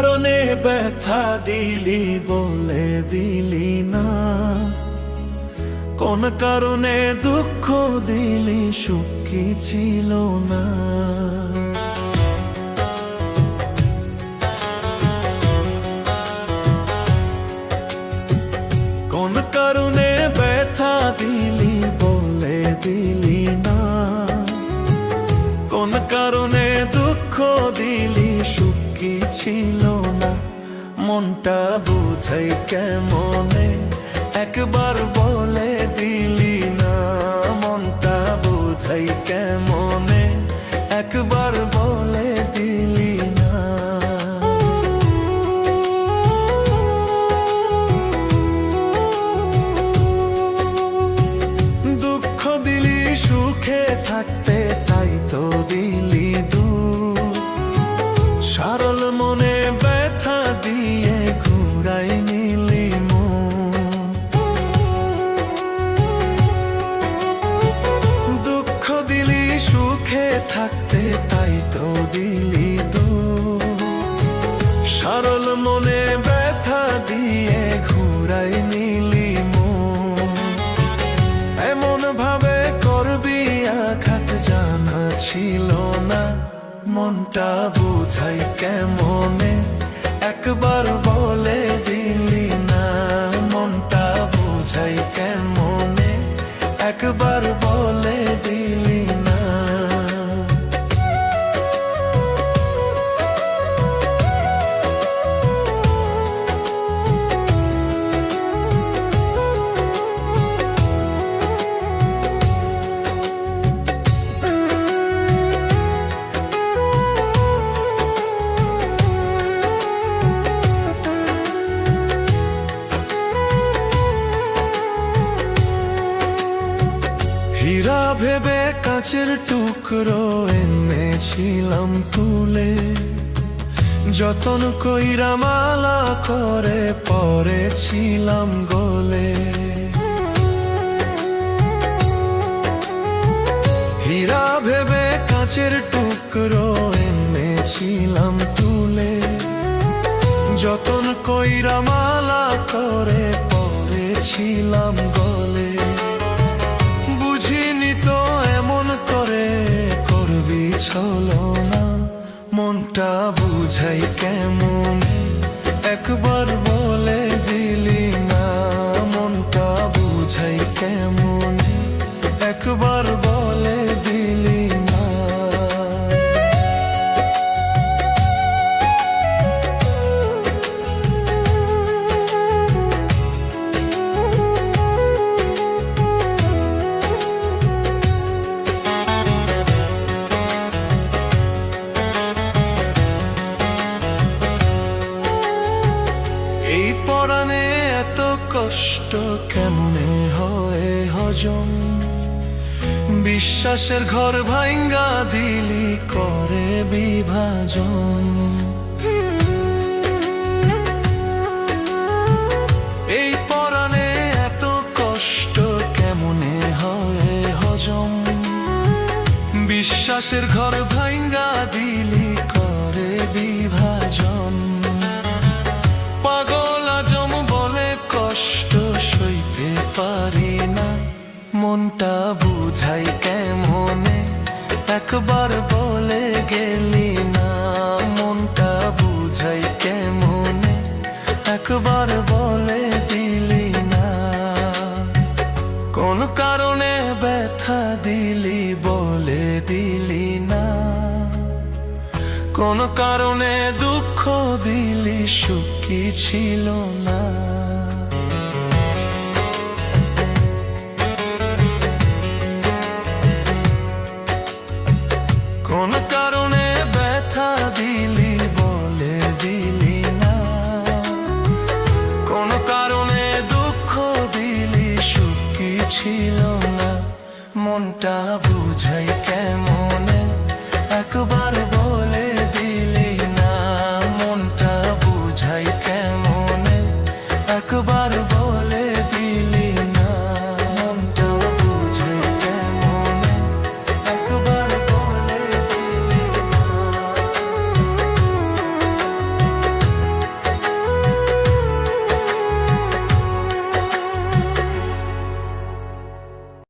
কারণে ব্যথা দিলি বলে দিলি না, কোন কারণে দুঃখ দিলি সুখ কি ছিল না। কোন কারণে ব্যথা দিলি বলে দিলি না, কোন কারণে দুঃখ দিলি সুখ কি ছিল না। মনটা বুঝাই কেমনে একবার বলে দিলি না, মনটা বুঝাই কেমনে একবার বলে দিলি না। দুঃখ দিলি সুখে থাকতে তাই তো দিলি দুঃখ, সরল মনে ব্যথা দিয়ে ঘুরাই নিলি মুখ। দুঃখ দিলি সুখে থাকতে তাই তো দিলি দুঃখ, সরল মনে ব্যথা দিয়ে ঘুরাই নিলি মুখ। এমন ভাবে করবি আঘাত জানা ছিল না, মনটা বুঝাই কেমনে একবার বলে দিলি না, মনটা বুঝাই কেমনে একবার বলে দিলি না। হীরা ভেবে কাঁচের টুকরো এনেছিলাম তুলে, যতন কইরা মালা করে পরেছিলাম গলে। হীরা ভেবে কাঁচের টুকরো এনেছিলাম তুলে, যতন কইরা মালা করে পরেছিলাম গলে। বুঝিনি তো এমন করে করবি ছলনা, মনটা বুঝাই কেমনে একবার বলে দিলি না, মনটা বুঝাই কেমনে একবার বলে দিলি না। এই পরাণে এত কষ্ট কেমনে হয় হজম, বিশ্বাসের ঘর ভাঙ্গা দিলি করে বিভাজন। এই পরাণে এত কষ্ট কেমনে হয় হজম, বিশ্বাসের ঘর ভাঙ্গা দিলি করে বিভাজন। পাগল আজম বলে কষ্ট সইতে পারি না, মনটা বুঝাই কেমনে একবার বলে গেলি না, মনটা বুঝাই কেমনে একবার বলে দিলি না। কোন কারণে ব্যথা দিলি বলে দিলি না, কোন কারণে দুঃখ দিলি সুখ কি ছিল না। কোন কারণে ব্যথা দিলি বলে দিলি না, কোন কারণে দুঃখ দিলি সুখ কি ছিল না। মনটা বুঝাই কেমনে একবার